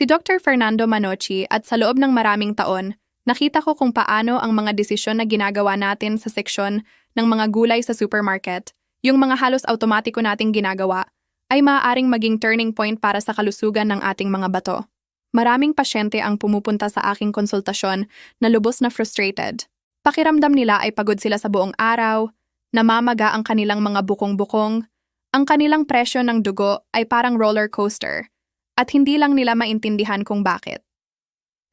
Si Dr. Fernando Manocci at sa loob ng maraming taon, nakita ko kung paano ang mga desisyon na ginagawa natin sa seksyon ng mga gulay sa supermarket, yung mga halos automatiko nating ginagawa, ay maaaring maging turning point para sa kalusugan ng ating mga bato. Maraming pasyente ang pumupunta sa aking konsultasyon na lubos na frustrated. Pakiramdam nila ay pagod sila sa buong araw, namamaga ang kanilang mga bukong-bukong, ang kanilang presyo ng dugo ay parang roller coaster, at hindi lang nila maintindihan kung bakit.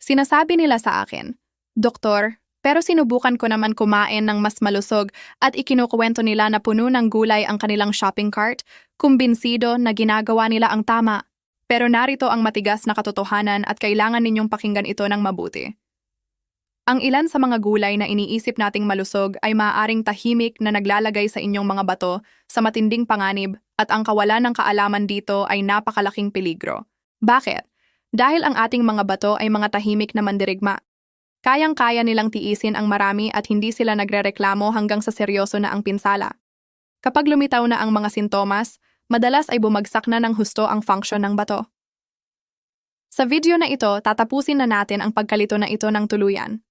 Sinasabi nila sa akin, "Doktor, pero sinubukan ko naman kumain ng mas malusog at ikinukuwento nila na puno ng gulay ang kanilang shopping cart, kumbinsido na ginagawa nila ang tama. Pero narito ang matigas na katotohanan at kailangan ninyong pakinggan ito ng mabuti. Ang ilan sa mga gulay na iniisip nating malusog ay maaaring tahimik na naglalagay sa inyong mga bato sa matinding panganib at ang kawalan ng kaalaman dito ay napakalaking peligro. Bakit? Dahil ang ating mga bato ay mga tahimik na mandirigma. Kayang-kaya nilang tiisin ang marami at hindi sila nagrereklamo hanggang sa seryoso na ang pinsala. Kapag lumitaw na ang mga sintomas, madalas ay bumagsak na ng husto ang function ng bato. Sa video na ito, tatapusin na natin ang pagkalito na ito ng tuluyan.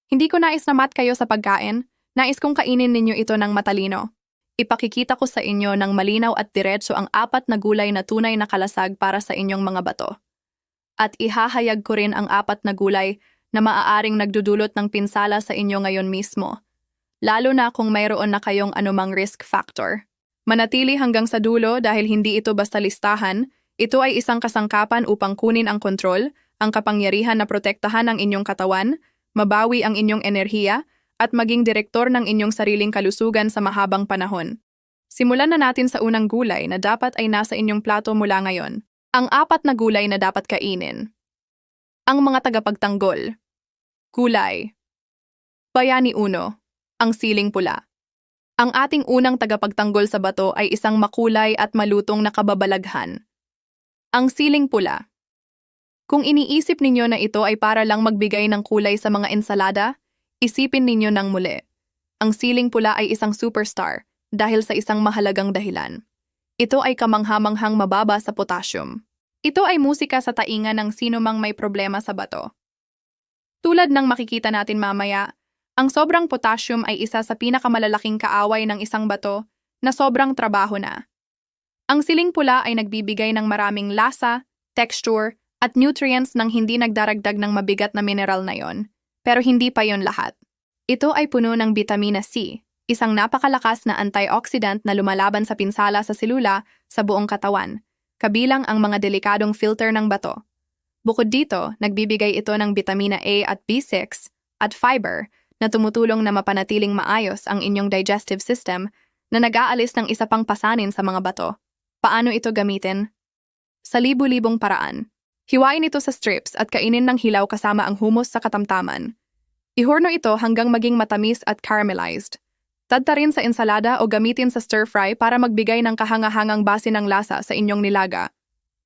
Hindi ko nais na mat kayo sa pagkain, nais kong kainin ninyo ito ng matalino. Ipakikita ko sa inyo ng malinaw at diretso ang 4 na gulay na tunay na kalasag para sa inyong mga bato. At ihahayag ko rin ang 4 na gulay na maaaring nagdudulot ng pinsala sa inyo ngayon mismo, lalo na kung mayroon na kayong anumang risk factor. Manatili hanggang sa dulo dahil hindi ito basta listahan, ito ay isang kasangkapan upang kunin ang kontrol, ang kapangyarihan na protektahan ang inyong katawan, mabawi ang inyong enerhiya, at maging direktor ng inyong sariling kalusugan sa mahabang panahon. Simulan na natin sa unang gulay na dapat ay nasa inyong plato mula ngayon. Ang 4 na gulay na dapat kainin. Ang mga tagapagtanggol. Gulay. Bayani 1. Ang siling pula. Ang ating unang tagapagtanggol sa bato ay isang makulay at malutong na kababalaghan. Ang siling pula. Kung iniisip ninyo na ito ay para lang magbigay ng kulay sa mga ensalada, isipin ninyo ng muli. Ang siling pula ay isang superstar dahil sa isang mahalagang dahilan. Ito ay kamangha-manghang mababa sa potassium. Ito ay musika sa tainga ng sino mang may problema sa bato. Tulad ng makikita natin mamaya, ang sobrang potassium ay isa sa pinakamalalaking kaaway ng isang bato na sobrang trabaho na. Ang siling pula ay nagbibigay ng maraming lasa, texture, at nutrients nang hindi nagdaragdag ng mabigat na mineral na yon. Pero hindi pa yon lahat. Ito ay puno ng vitamina C, isang napakalakas na antioxidant na lumalaban sa pinsala sa selula sa buong katawan, kabilang ang mga delikadong filter ng bato. Bukod dito, nagbibigay ito ng vitamina A at B6 at fiber na tumutulong na mapanatiling maayos ang inyong digestive system na nag-aalis ng isa pang pasanin sa mga bato. Paano ito gamitin? Sa libu-libong paraan. Hiwain ito sa strips at kainin ng hilaw kasama ang hummus sa katamtaman. Ihorno ito hanggang maging matamis at caramelized. Tadta rin sa ensalada o gamitin sa stir-fry para magbigay ng kahanga-hangang base ng lasa sa inyong nilaga.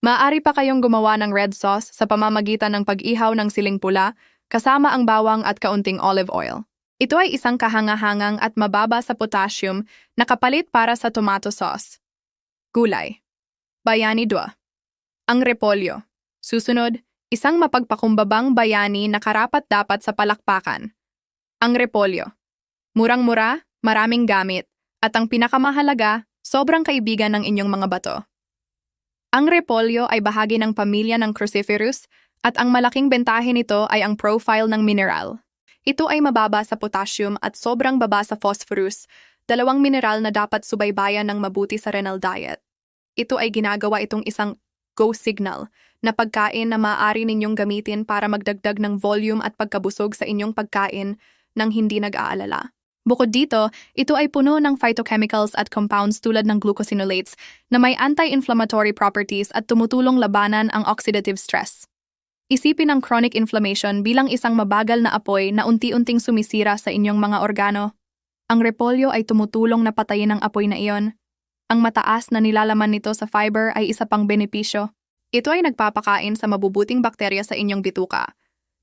Maaari pa kayong gumawa ng red sauce sa pamamagitan ng pag-ihaw ng siling pula kasama ang bawang at kaunting olive oil. Ito ay isang kahanga-hangang at mababa sa potassium na kapalit para sa tomato sauce. Gulay. Bayani 2. Ang repolyo. Susunod, isang mapagpakumbabang bayani na karapat-dapat sa palakpakan. Ang repolyo. Murang-mura, maraming gamit, at ang pinakamahalaga, sobrang kaibigan ng inyong mga bato. Ang repolyo ay bahagi ng pamilya ng cruciferous at ang malaking bentahe nito ay ang profile ng mineral. Ito ay mababa sa potassium at sobrang baba sa phosphorus, 2 mineral na dapat subaybayan ng mabuti sa renal diet. Ito ay ginagawa itong isang go signal na pagkain na maaari ninyong gamitin para magdagdag ng volume at pagkabusog sa inyong pagkain nang hindi nag-aalala. Bukod dito, ito ay puno ng phytochemicals at compounds tulad ng glucosinolates na may anti-inflammatory properties at tumutulong labanan ang oxidative stress. Isipin ang chronic inflammation bilang isang mabagal na apoy na unti-unting sumisira sa inyong mga organo. Ang repolyo ay tumutulong na patayin ang apoy na iyon. Ang mataas na nilalaman nito sa fiber ay isa pang benepisyo. Ito ay nagpapakain sa mabubuting bakterya sa inyong bituka,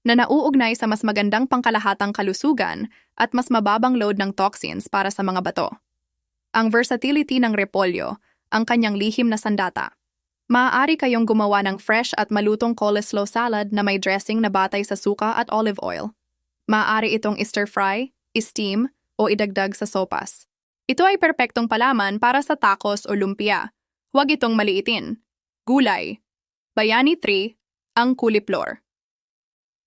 na nauugnay sa mas magandang pangkalahatang kalusugan at mas mababang load ng toxins para sa mga bato. Ang versatility ng repolyo, ang kanyang lihim na sandata. Maaari kayong gumawa ng fresh at malutong coleslaw salad na may dressing na batay sa suka at olive oil. Maaari itong stir-fry, steam, o idagdag sa sopas. Ito ay perpektong palaman para sa tacos o lumpia. Huwag itong maliitin. Gulay. Bayani 3, ang cauliflower.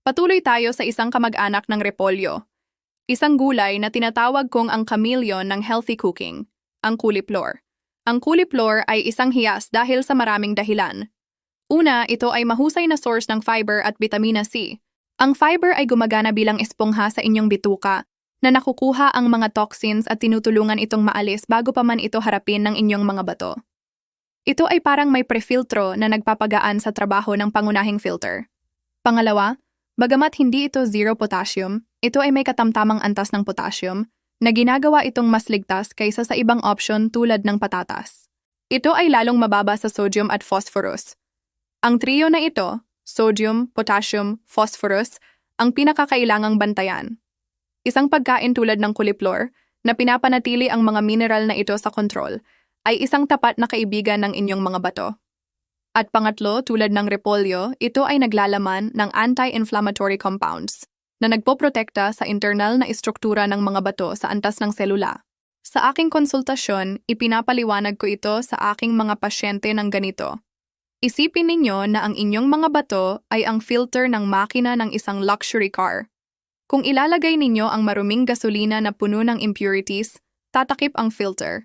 Patuloy tayo sa isang kamag-anak ng repolyo. Isang gulay na tinatawag kong ang chameleon ng healthy cooking, ang cauliflower. Ang cauliflower ay isang hiyas dahil sa maraming dahilan. Una, ito ay mahusay na source ng fiber at vitamina C. Ang fiber ay gumagana bilang espongha sa inyong bituka, na nakukuha ang mga toxins at tinutulungan itong maalis bago pa man ito harapin ng inyong mga bato. Ito ay parang may prefiltro na nagpapagaan sa trabaho ng pangunahing filter. Pangalawa, bagamat hindi ito zero potassium, ito ay may katamtamang antas ng potassium na ginagawa itong mas ligtas kaysa sa ibang option tulad ng patatas. Ito ay lalong mababa sa sodium at phosphorus. Ang trio na ito, sodium, potassium, phosphorus, ang pinakakailangang bantayan. Isang pagkain tulad ng cauliflower na pinapanatili ang mga mineral na ito sa kontrol ay isang tapat na kaibigan ng inyong mga bato. At pangatlo, tulad ng repolyo, ito ay naglalaman ng anti-inflammatory compounds na nagpoprotekta sa internal na istruktura ng mga bato sa antas ng selula. Sa aking konsultasyon, ipinapaliwanag ko ito sa aking mga pasyente ng ganito. Isipin ninyo na ang inyong mga bato ay ang filter ng makina ng isang luxury car. Kung ilalagay ninyo ang maruming gasolina na puno ng impurities, tatakip ang filter.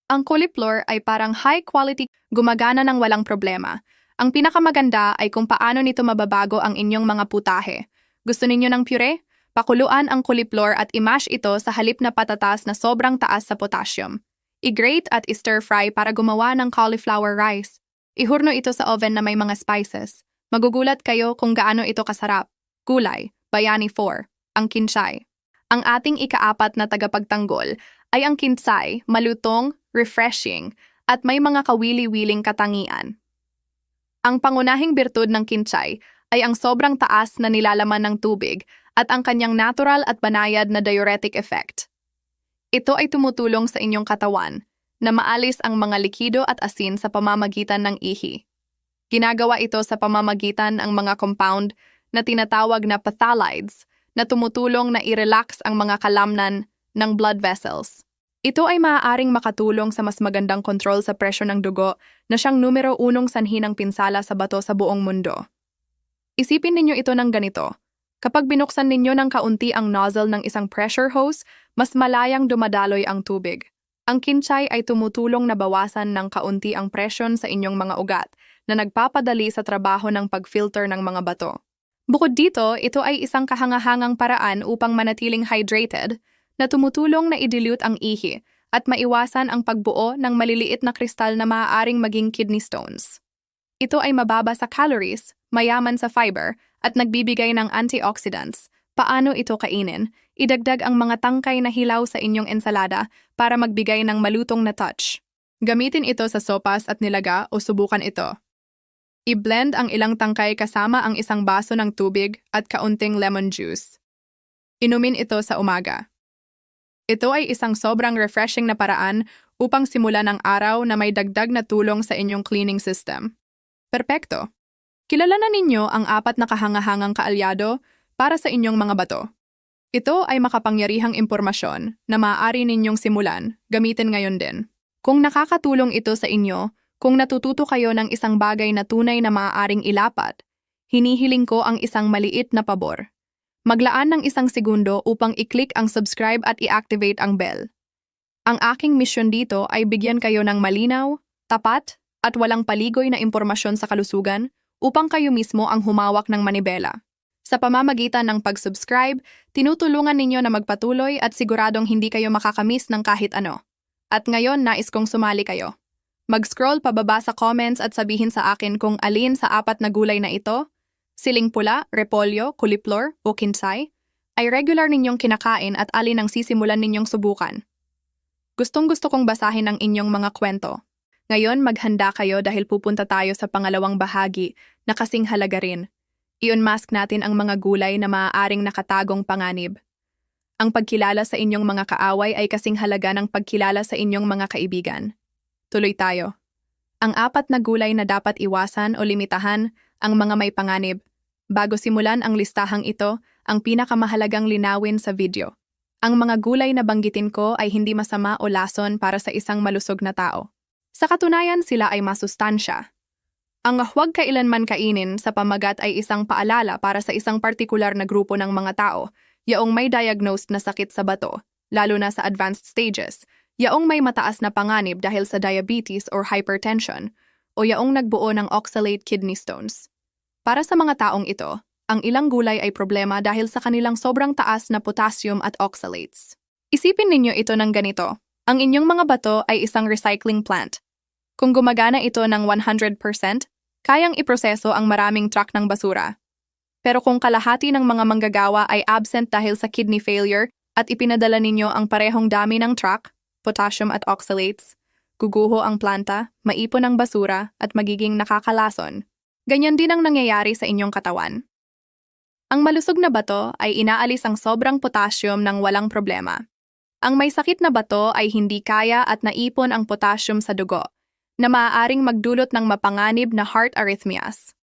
Ang cauliflower ay parang high quality, gumagana ng walang problema. Ang pinakamaganda ay kung paano nito mababago ang inyong mga putahe. Gusto ninyo ng puree? Pakuluan ang cauliflower at i-mash ito sa halip na patatas na sobrang taas sa potassium. I-grate at i-stir-fry para gumawa ng cauliflower rice. Ihurno ito sa oven na may mga spices. Magugulat kayo kung gaano ito kasarap. Gulay, bayani 4, ang kinsay. Ang ating ikaapat na tagapagtanggol ay ang kinsay, malutong, refreshing, at may mga kawili-wiling katangian. Ang pangunahing birtud ng kinsay ay ang sobrang taas na nilalaman ng tubig at ang kanyang natural at banayad na diuretic effect. Ito ay tumutulong sa inyong katawan na maalis ang mga likido at asin sa pamamagitan ng ihi. Ginagawa ito sa pamamagitan ng mga compound na tinatawag na phthalides na tumutulong na i-relax ang mga kalamnan ng blood vessels. Ito ay maaaring makatulong sa mas magandang kontrol sa presyo ng dugo na siyang numero 1 sanhi ng pinsala sa bato sa buong mundo. Isipin ninyo ito ng ganito. Kapag binuksan ninyo ng kaunti ang nozzle ng isang pressure hose, mas malayang dumadaloy ang tubig. Ang kinsay ay tumutulong na bawasan ng kaunti ang presyon sa inyong mga ugat na nagpapadali sa trabaho ng pag-filter ng mga bato. Bukod dito, ito ay isang kahangahangang paraan upang manatiling hydrated na tumutulong na i-dilute ang ihi at maiwasan ang pagbuo ng maliliit na kristal na maaaring maging kidney stones. Ito ay mababa sa calories, mayaman sa fiber, at nagbibigay ng antioxidants. Paano ito kainin? Idagdag ang mga tangkay na hilaw sa inyong ensalada para magbigay ng malutong na touch. Gamitin ito sa sopas at nilaga o subukan ito. I-blend ang ilang tangkay kasama ang isang baso ng tubig at kaunting lemon juice. Inumin ito sa umaga. Ito ay isang sobrang refreshing na paraan upang simulan ang araw na may dagdag na tulong sa inyong cleaning system. Perpekto! Kilala na ninyo ang 4 na kahangahangang kaalyado para sa inyong mga bato. Ito ay makapangyarihang impormasyon na maaari ninyong simulan, gamitin ngayon din. Kung nakakatulong ito sa inyo, kung natututo kayo ng isang bagay na tunay na maaaring ilapat, hinihiling ko ang isang maliit na pabor. Maglaan ng 1 segundo upang i-click ang subscribe at i-activate ang bell. Ang aking misyon dito ay bigyan kayo ng malinaw, tapat, at walang paligoy na impormasyon sa kalusugan upang kayo mismo ang humawak ng manibela. Sa pamamagitan ng pag-subscribe, tinutulungan ninyo na magpatuloy at siguradong hindi kayo makakamiss ng kahit ano. At ngayon, nais kong sumali kayo. Mag-scroll pababa sa comments at sabihin sa akin kung alin sa 4 na gulay na ito, siling pula, repolyo, cauliflower o kinsay, ay regular ninyong kinakain at alin ang sisimulan ninyong subukan. Gustong-gusto kong basahin ang inyong mga kwento. Ngayon, maghanda kayo dahil pupunta tayo sa pangalawang bahagi na kasing halaga rin. I-unmask natin ang mga gulay na maaaring nakatagong panganib. Ang pagkilala sa inyong mga kaaway ay kasing halaga ng pagkilala sa inyong mga kaibigan. Tuloy tayo. Ang 4 na gulay na dapat iwasan o limitahan ang mga may panganib. Bago simulan ang listahang ito, ang pinakamahalagang linawin sa video. Ang mga gulay na banggitin ko ay hindi masama o lason para sa isang malusog na tao. Sa katunayan, sila ay masustansya. Ang huwag kailanman kainin sa pamagat ay isang paalala para sa isang partikular na grupo ng mga tao, yaong may diagnosed na sakit sa bato, lalo na sa advanced stages, yaong may mataas na panganib dahil sa diabetes or hypertension, o yaong nagbuo ng oxalate kidney stones. Para sa mga taong ito, ang ilang gulay ay problema dahil sa kanilang sobrang taas na potassium at oxalates. Isipin ninyo ito ng ganito, ang inyong mga bato ay isang recycling plant. Kung gumagana ito ng 100%, kayang iproseso ang maraming truck ng basura. Pero kung kalahati ng mga manggagawa ay absent dahil sa kidney failure at ipinadala ninyo ang parehong dami ng truck, potassium at oxalates, guguho ang planta, maipon ang basura at magiging nakakalason. Ganyan din ang nangyayari sa inyong katawan. Ang malusog na bato ay inaalis ang sobrang potassium ng walang problema. Ang may sakit na bato ay hindi kaya at naipon ang potassium sa dugo, na maaaring magdulot ng mapanganib na heart arrhythmias.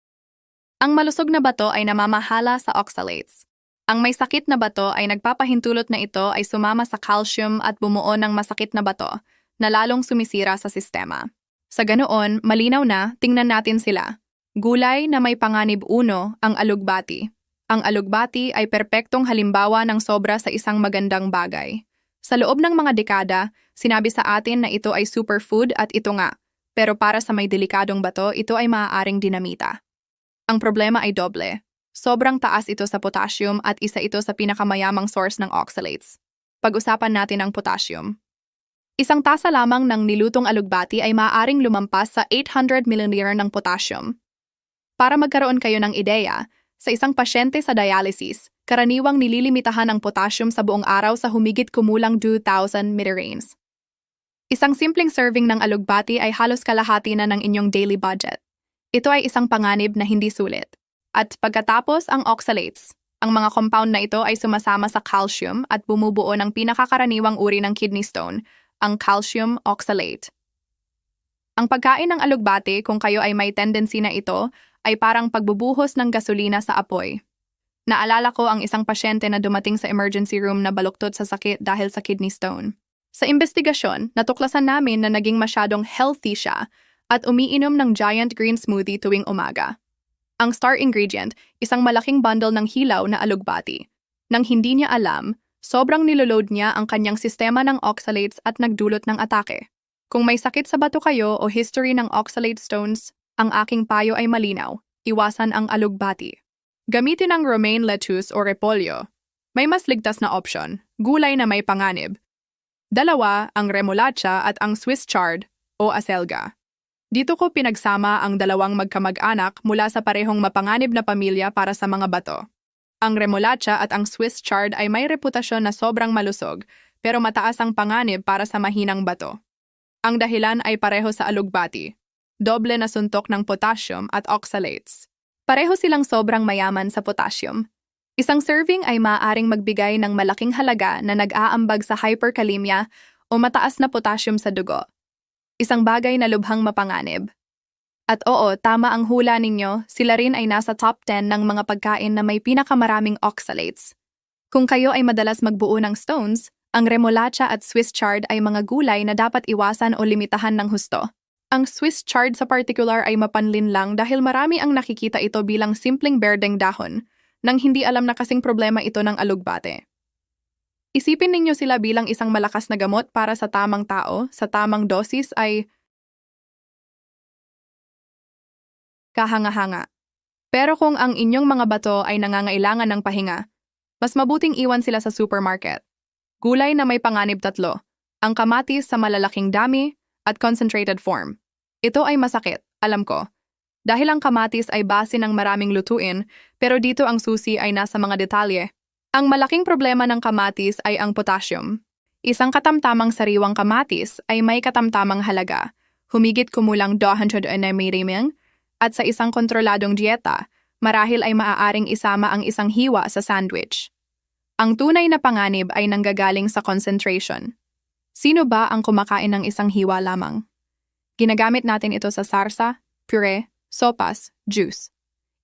Ang malusog na bato ay namamahala sa oxalates. Ang may sakit na bato ay nagpapahintulot na ito ay sumama sa calcium at bumuo ng masakit na bato na lalong sumisira sa sistema. Sa ganoon, malinaw na, tingnan natin sila. Gulay na may panganib 1, ang alugbati. Ang alugbati ay perpektong halimbawa ng sobra sa isang magandang bagay. Sa loob ng mga dekada, sinabi sa atin na ito ay superfood at ito nga. Pero para sa may delikadong bato, ito ay maaaring dinamita. Ang problema ay doble. Sobrang taas ito sa potassium at isa ito sa pinakamayamang source ng oxalates. Pag-usapan natin ang potassium. Isang tasa lamang ng nilutong alugbati ay maaaring lumampas sa 800 ml ng potassium. Para magkaroon kayo ng ideya, sa isang pasyente sa dialysis, karaniwang nililimitahan ang potassium sa buong araw sa humigit kumulang 2,000 milligrams. Isang simpleng serving ng alugbati ay halos kalahati na ng inyong daily budget. Ito ay isang panganib na hindi sulit. At pagkatapos ang oxalates, ang mga compound na ito ay sumasama sa calcium at bumubuo ng pinakakaraniwang uri ng kidney stone, ang calcium oxalate. Ang pagkain ng alugbati, kung kayo ay may tendency na ito, ay parang pagbubuhos ng gasolina sa apoy. Naalala ko ang isang pasyente na dumating sa emergency room na baluktot sa sakit dahil sa kidney stone. Sa investigasyon, natuklasan namin na naging masyadong healthy siya at umiinom ng giant green smoothie tuwing umaga. Ang star ingredient, isang malaking bundle ng hilaw na alugbati. Nang hindi niya alam, sobrang niloload niya ang kanyang sistema ng oxalates at nagdulot ng atake. Kung may sakit sa bato kayo o history ng oxalate stones, ang aking payo ay malinaw, iwasan ang alugbati. Gamitin ang romaine lettuce o repolyo. May mas ligtas na opsyon, gulay na may panganib. 2, ang remolacha at ang Swiss chard o aselga. Dito ko pinagsama ang dalawang magkamag-anak mula sa parehong mapanganib na pamilya para sa mga bato. Ang remolacha at ang Swiss chard ay may reputasyon na sobrang malusog, pero mataas ang panganib para sa mahinang bato. Ang dahilan ay pareho sa alugbati, doble na suntok ng potassium at oxalates. Pareho silang sobrang mayaman sa potassium. Isang serving ay maaaring magbigay ng malaking halaga na nag-aambag sa hyperkalemia o mataas na potassium sa dugo. Isang bagay na lubhang mapanganib. At oo, tama ang hula ninyo, sila rin ay nasa top 10 ng mga pagkain na may pinakamaraming oxalates. Kung kayo ay madalas magbuo ng stones, ang remolacha at Swiss chard ay mga gulay na dapat iwasan o limitahan ng husto. Ang Swiss chard sa particular ay mapanlin lang dahil marami ang nakikita ito bilang simpleng berdeng dahon, nang hindi alam na kasing problema ito ng alugbate. Isipin ninyo sila bilang isang malakas na gamot para sa tamang tao, sa tamang dosis ay kahanga-hanga. Pero kung ang inyong mga bato ay nangangailangan ng pahinga, mas mabuting iwan sila sa supermarket. Gulay na may panganib 3, ang kamatis sa malalaking dami at concentrated form. Ito ay masakit, alam ko. Dahil ang kamatis ay base ng maraming lutuin, pero dito ang susi ay nasa mga detalye. Ang malaking problema ng kamatis ay ang potassium. Isang katamtamang sariwang kamatis ay may katamtamang halaga, humigit kumulang 200 mg, at sa isang kontroladong dieta, marahil ay maaaring isama ang isang hiwa sa sandwich. Ang tunay na panganib ay nanggagaling sa concentration. Sino ba ang kumakain ng isang hiwa lamang? Ginagamit natin ito sa sarsa, puree, sopas, juice.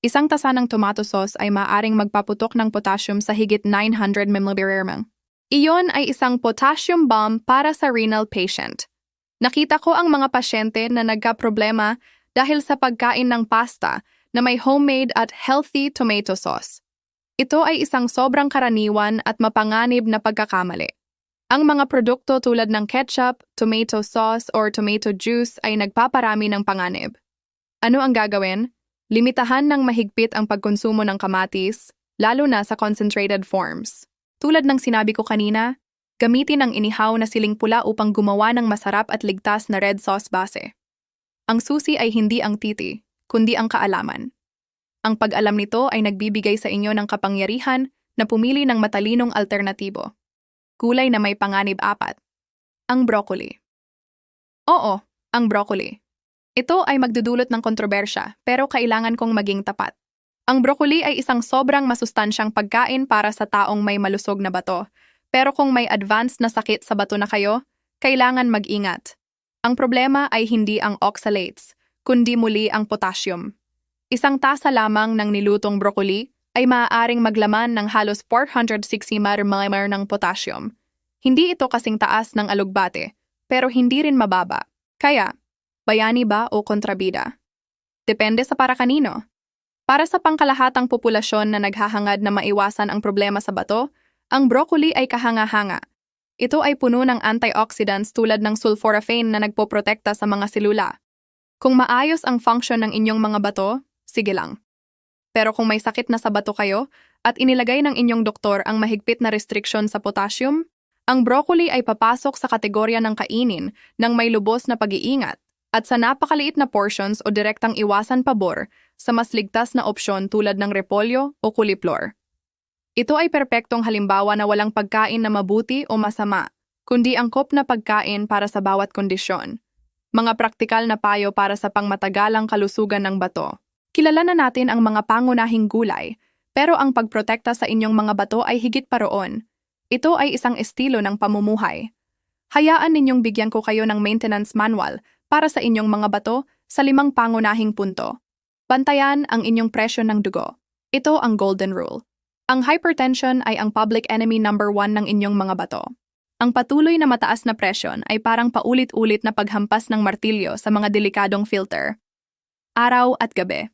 Isang tasa ng tomato sauce ay maaaring magpaputok ng potassium sa higit 900 ml. Iyon ay isang potassium bomb para sa renal patient. Nakita ko ang mga pasyente na nagka-problema dahil sa pagkain ng pasta na may homemade at healthy tomato sauce. Ito ay isang sobrang karaniwan at mapanganib na pagkakamali. Ang mga produkto tulad ng ketchup, tomato sauce, or tomato juice ay nagpaparami ng panganib. Ano ang gagawin? Limitahan ng mahigpit ang pagkonsumo ng kamatis, lalo na sa concentrated forms. Tulad ng sinabi ko kanina, gamitin ang inihaw na siling pula upang gumawa ng masarap at ligtas na red sauce base. Ang susi ay hindi ang titi, kundi ang kaalaman. Ang pag-alam nito ay nagbibigay sa inyo ng kapangyarihan na pumili ng matalinong alternatibo. Gulay na may panganib 4. Ang broccoli. Oo, ang broccoli. Ito ay magdudulot ng kontrobersya, pero kailangan kong maging tapat. Ang broccoli ay isang sobrang masustansyang pagkain para sa taong may malusog na bato. Pero kung may advanced na sakit sa bato na kayo, kailangan mag-ingat. Ang problema ay hindi ang oxalates, kundi muli ang potassium. Isang tasa lamang ng nilutong broccoli ay maaaring maglaman ng halos 460 ml ng potassium. Hindi ito kasing taas ng alugbate, pero hindi rin mababa. Kaya, bayani ba o kontrabida? Depende sa para kanino. Para sa pangkalahatang populasyon na naghahangad na maiwasan ang problema sa bato, ang broccoli ay kahanga-hanga. Ito ay puno ng antioxidants tulad ng sulforaphane na nagpoprotekta sa mga selula. Kung maayos ang function ng inyong mga bato, sige lang. Pero kung may sakit na sa bato kayo at inilagay ng inyong doktor ang mahigpit na restriction sa potassium, ang broccoli ay papasok sa kategorya ng kainin ng may lubos na pag-iingat at sa napakaliit na portions o direktang iwasan pabor sa mas ligtas na opsyon tulad ng repolyo o cauliflower. Ito ay perpektong halimbawa na walang pagkain na mabuti o masama, kundi angkop na pagkain para sa bawat kondisyon. Mga praktikal na payo para sa pangmatagalang kalusugan ng bato. Kilala na natin ang mga pangunahing gulay, pero ang pagprotekta sa inyong mga bato ay higit pa roon. Ito ay isang estilo ng pamumuhay. Hayaan ninyong bigyan ko kayo ng maintenance manual para sa inyong mga bato sa 5 pangunahing punto. Bantayan ang inyong presyo ng dugo. Ito ang golden rule. Ang hypertension ay ang public enemy number 1 ng inyong mga bato. Ang patuloy na mataas na presyon ay parang paulit-ulit na paghampas ng martilyo sa mga delikadong filter. Araw at gabi.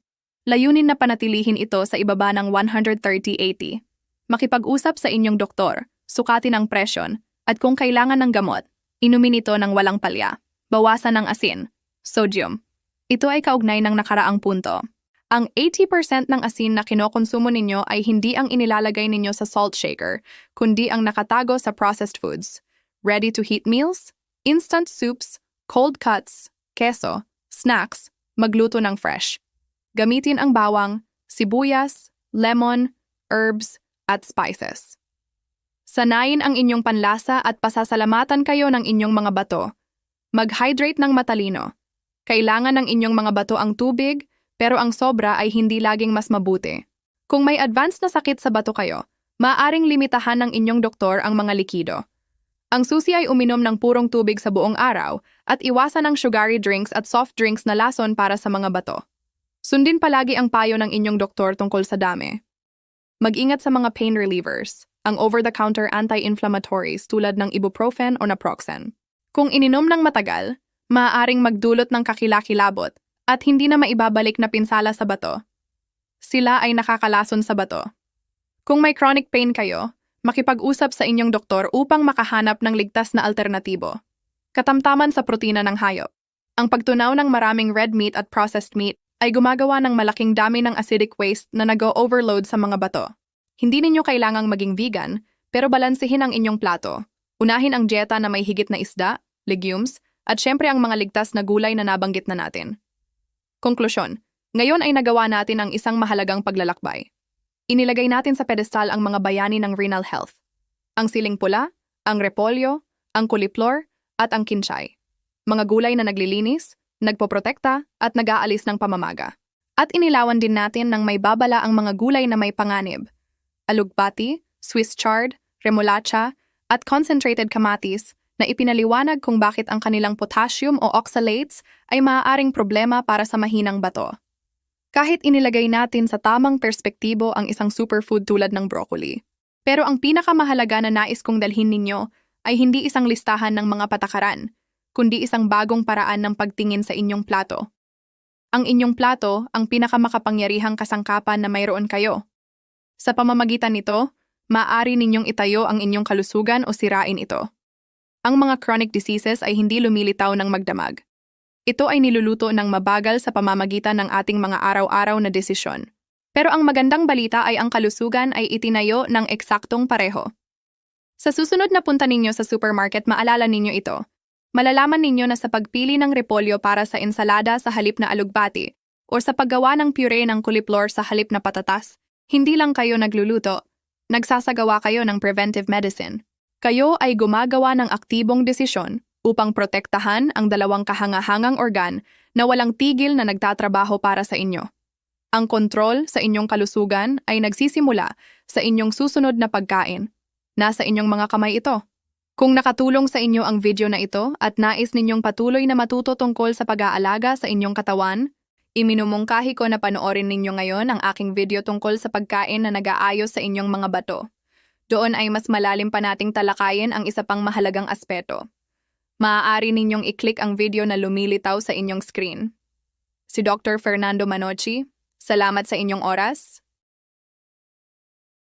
Layunin na panatilihin ito sa ibaba ng 130/80. Makipag-usap sa inyong doktor, sukatin ang presyon, at kung kailangan ng gamot, inumin ito ng walang palya. Bawasan ng asin, sodium. Ito ay kaugnay ng nakaraang punto. Ang 80% ng asin na kinokonsumo ninyo ay hindi ang inilalagay ninyo sa salt shaker, kundi ang nakatago sa processed foods. Ready-to-heat meals, instant soups, cold cuts, keso, snacks, magluto ng fresh. Gamitin ang bawang, sibuyas, lemon, herbs, at spices. Sanayin ang inyong panlasa at pasasalamatan kayo ng inyong mga bato. Mag-hydrate ng matalino. Kailangan ng inyong mga bato ang tubig, pero ang sobra ay hindi laging mas mabuti. Kung may advanced na sakit sa bato kayo, maaaring limitahan ng inyong doktor ang mga likido. Ang susi ay uminom ng purong tubig sa buong araw at iwasan ang sugary drinks at soft drinks na lason para sa mga bato. Sundin palagi ang payo ng inyong doktor tungkol sa dami. Mag-ingat sa mga pain relievers, ang over-the-counter anti-inflammatories tulad ng ibuprofen o naproxen. Kung ininom ng matagal, maaaring magdulot ng kakilakilabot at hindi na maibabalik na pinsala sa bato. Sila ay nakakalason sa bato. Kung may chronic pain kayo, makipag-usap sa inyong doktor upang makahanap ng ligtas na alternatibo. Katamtaman sa protina ng hayop. Ang pagtunaw ng maraming red meat at processed meat ay gumagawa ng malaking dami ng acidic waste na nag-overload sa mga bato. Hindi ninyo kailangang maging vegan, pero balansehin ang inyong plato. Unahin ang dieta na may higit na isda, legumes, at syempre ang mga ligtas na gulay na nabanggit na natin. Konklusyon, ngayon ay nagawa natin ang isang mahalagang paglalakbay. Inilagay natin sa pedestal ang mga bayani ng renal health. Ang siling pula, ang repolyo, ang cauliflower, at ang kinchay. Mga gulay na naglilinis, nagpoprotekta, at nag-aalis ng pamamaga. At inilawan din natin ng may babala ang mga gulay na may panganib. Alugbati, Swiss chard, remolacha, at concentrated kamatis na ipinaliwanag kung bakit ang kanilang potassium o oxalates ay maaaring problema para sa mahinang bato. Kahit inilagay natin sa tamang perspektibo ang isang superfood tulad ng broccoli. Pero ang pinakamahalaga na nais kong dalhin ninyo ay hindi isang listahan ng mga patakaran, kundi isang bagong paraan ng pagtingin sa inyong plato. Ang inyong plato ang pinakamakapangyarihang kasangkapan na mayroon kayo. Sa pamamagitan nito, maaari ninyong itayo ang inyong kalusugan o sirain ito. Ang mga chronic diseases ay hindi lumilitaw ng magdamag. Ito ay niluluto ng mabagal sa pamamagitan ng ating mga araw-araw na desisyon. Pero ang magandang balita ay ang kalusugan ay itinayo ng eksaktong pareho. Sa susunod na punta ninyo sa supermarket, maalala ninyo ito. Malalaman ninyo na sa pagpili ng repolyo para sa ensalada sa halip na alugbati o sa paggawa ng puree ng cauliflower sa halip na patatas, hindi lang kayo nagluluto, nagsasagawa kayo ng preventive medicine. Kayo ay gumagawa ng aktibong desisyon upang protektahan ang dalawang kahangahangang organ na walang tigil na nagtatrabaho para sa inyo. Ang kontrol sa inyong kalusugan ay nagsisimula sa inyong susunod na pagkain. Nasa inyong mga kamay ito. Kung nakatulong sa inyo ang video na ito at nais ninyong patuloy na matuto tungkol sa pag-aalaga sa inyong katawan, iminumungkahi ko na panoorin ninyo ngayon ang aking video tungkol sa pagkain na nag-aayos sa inyong mga bato. Doon ay mas malalim pa nating talakayin ang isa pang mahalagang aspeto. Maaari ninyong i-click ang video na lumilitaw sa inyong screen. Si Dr. Fernando Manocci, salamat sa inyong oras.